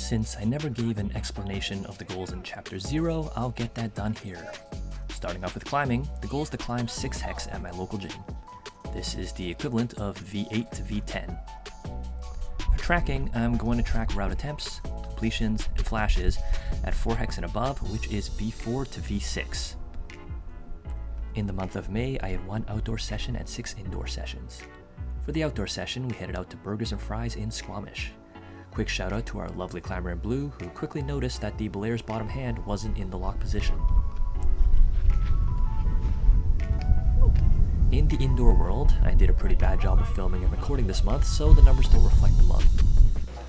Since I never gave an explanation of the goals in Chapter 0, I'll get that done here. Starting off with climbing, the goal is to climb 6 hex at my local gym. This is the equivalent of V8 to V10. For tracking, I'm going to track route attempts, completions, and flashes at 4 hex and above, which is V4 to V6. In the month of May, I had 1 outdoor session and 6 indoor sessions. For the outdoor session, we headed out to Burgers and Fries in Squamish. Quick shout out to our lovely climber in blue, who quickly noticed that the Belair's bottom hand wasn't in the lock position. In the indoor world, I did a pretty bad job of filming and recording this month, so the numbers don't reflect the month.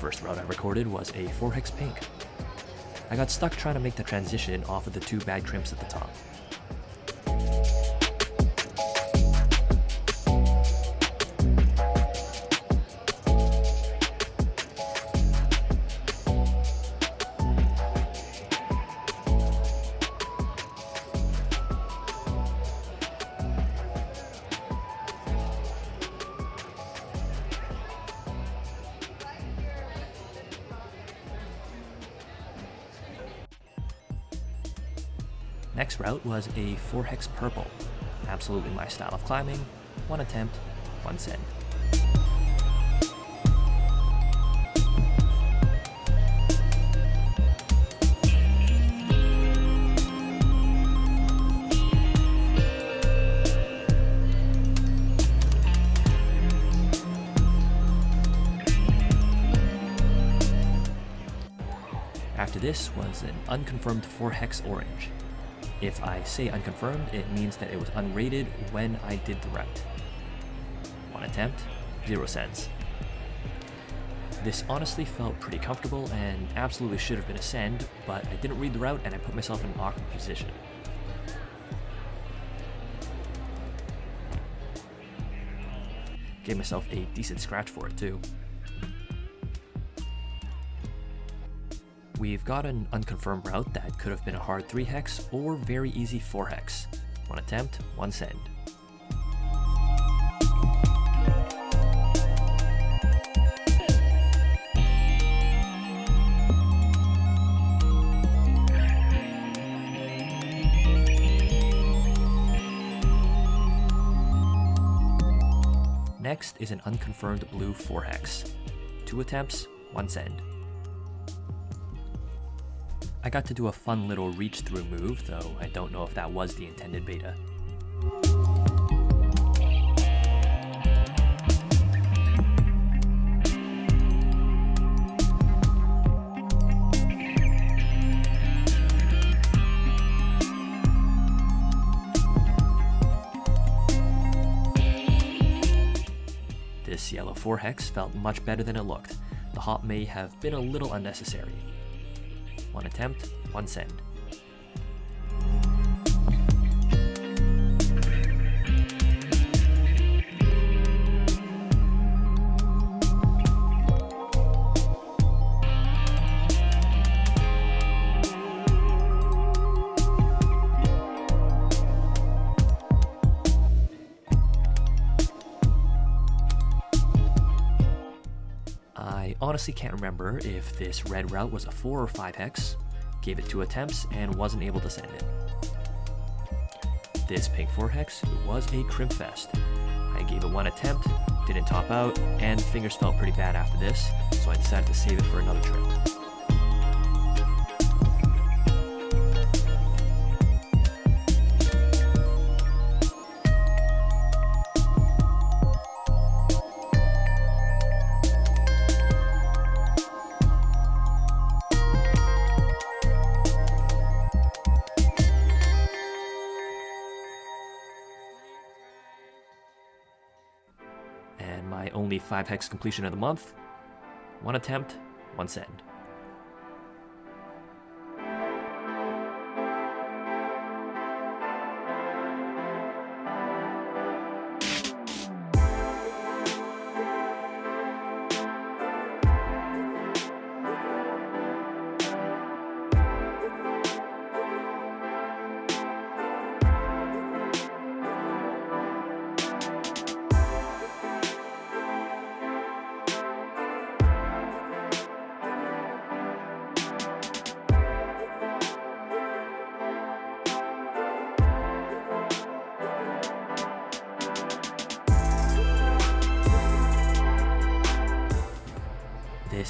First route I recorded was a 4 hex pink. I got stuck trying to make the transition off of the 2 bad crimps at the top. Next route was a 4 hex purple. Absolutely my style of climbing. 1 attempt, 1 send. After this was an unconfirmed 4 hex orange. If I say unconfirmed, it means that it was unrated when I did the route. 1 attempt, 0 cents. This honestly felt pretty comfortable and absolutely should have been a send, but I didn't read the route and I put myself in an awkward position. Gave myself a decent scratch for it too. We've got an unconfirmed route that could have been a hard 3 hex or very easy 4 hex. 1 attempt, 1 send. Next is an unconfirmed blue 4 hex. 2 attempts, 1 send. I got to do a fun little reach through move, though I don't know if that was the intended beta. This yellow 4 hex felt much better than it looked. The hop may have been a little unnecessary. 1 attempt, 1 send. I honestly can't remember if this red route was a 4 or 5 hex, gave it 2 attempts and wasn't able to send it. This pink 4 hex was a crimp fest. I gave it 1 attempt, didn't top out, and fingers felt pretty bad after this, so I decided to save it for another trip. And my only 5 hex completion of the month, 1 attempt, 1 send.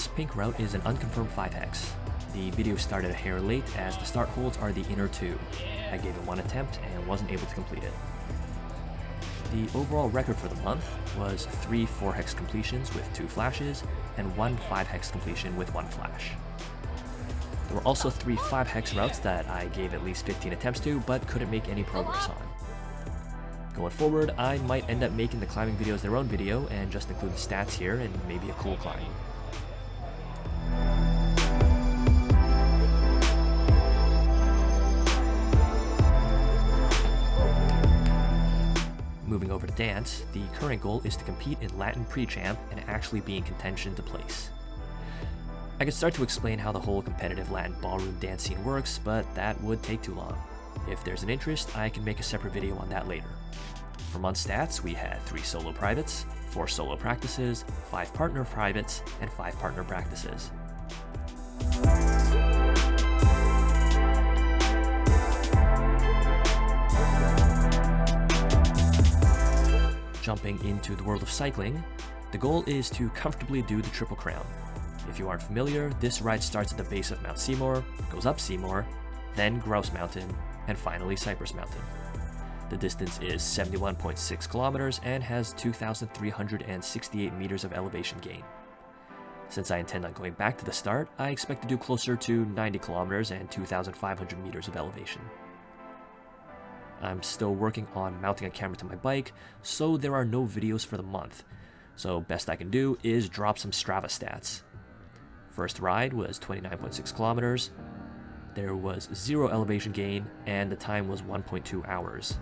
This pink route is an unconfirmed 5-hex. The video started a hair late as the start holds are the inner 2. I gave it one attempt and wasn't able to complete it. The overall record for the month was 3 4-hex completions with 2 flashes and 1 5-hex completion with 1 flash. There were also 3 5-hex routes that I gave at least 15 attempts to but couldn't make any progress on. Going forward, I might end up making the climbing videos their own video and just include the stats here and maybe a cool climb. Moving over to dance, the current goal is to compete in Latin Pre-Champ and actually be in contention to place. I could start to explain how the whole competitive Latin ballroom dance scene works, but that would take too long. If there's an interest, I can make a separate video on that later. For month stats, we had 3 solo privates, 4 solo practices, 5 partner privates, and 5 partner practices. Jumping into the world of cycling, the goal is to comfortably do the Triple Crown. If you aren't familiar, this ride starts at the base of Mount Seymour, goes up Seymour, then Grouse Mountain, and finally Cypress Mountain. The distance is 71.6 kilometers and has 2,368 meters of elevation gain. Since I intend on going back to the start, I expect to do closer to 90 kilometers and 2,500 meters of elevation. I'm still working on mounting a camera to my bike, so there are no videos for the month. So best I can do is drop some Strava stats. First ride was 29.6 kilometers. There was 0 elevation gain, and the time was 1.2 hours.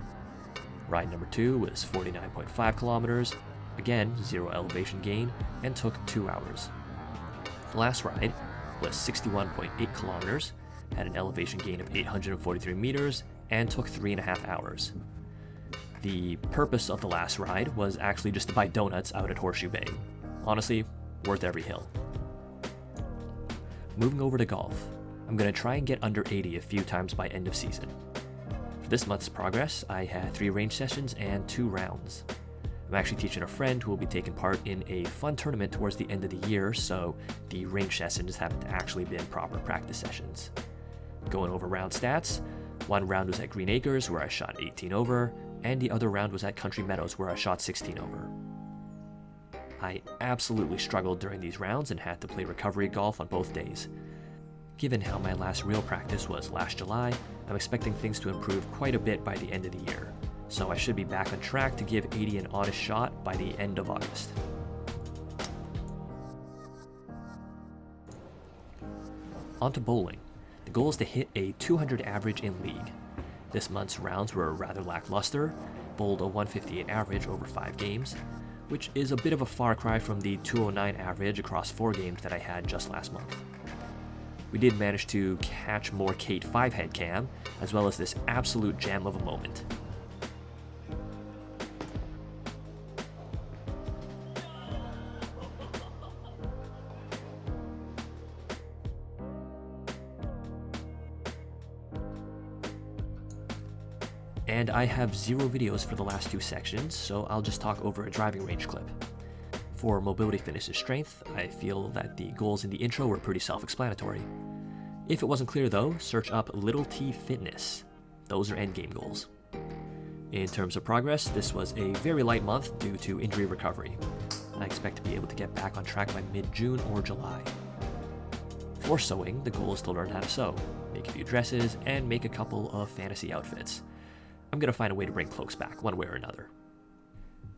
Ride number 2 was 49.5 kilometers. Again, 0 elevation gain, and took 2 hours. The last ride was 61.8 kilometers, had an elevation gain of 843 meters, and took 3.5 hours. The purpose of the last ride was actually just to buy donuts out at Horseshoe Bay. Honestly, worth every hill. Moving over to golf, I'm going to try and get under 80 a few times by end of season. For this month's progress, I had 3 range sessions and 2 rounds. I'm actually teaching a friend who will be taking part in a fun tournament towards the end of the year, so the range sessions haven't actually been proper practice sessions. Going over round stats, one round was at Green Acres where I shot 18 over, and the other round was at Country Meadows where I shot 16 over. I absolutely struggled during these rounds and had to play recovery golf on both days. Given how my last real practice was last July, I'm expecting things to improve quite a bit by the end of the year, so I should be back on track to give 80 an honest shot by the end of August. On to bowling. The goal is to hit a 200 average in league. This month's rounds were rather lackluster, bowled a 158 average over 5 games, which is a bit of a far cry from the 209 average across 4 games that I had just last month. We did manage to catch more Kate 5-head cam, as well as this absolute gem of a moment. And I have 0 videos for the last 2 sections, so I'll just talk over a driving range clip. For mobility, fitness, and strength, I feel that the goals in the intro were pretty self-explanatory. If it wasn't clear though, search up Little T Fitness. Those are endgame goals. In terms of progress, this was a very light month due to injury recovery. I expect to be able to get back on track by mid-June or July. For sewing, the goal is to learn how to sew, make a few dresses, and make a couple of fantasy outfits. I'm going to find a way to bring cloaks back, one way or another.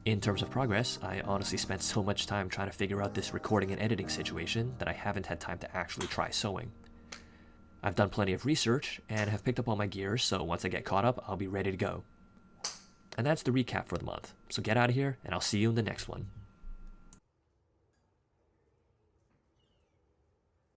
In terms of progress, I honestly spent so much time trying to figure out this recording and editing situation that I haven't had time to actually try sewing. I've done plenty of research and have picked up all my gear, so once I get caught up, I'll be ready to go. And that's the recap for the month, so get out of here and I'll see you in the next one.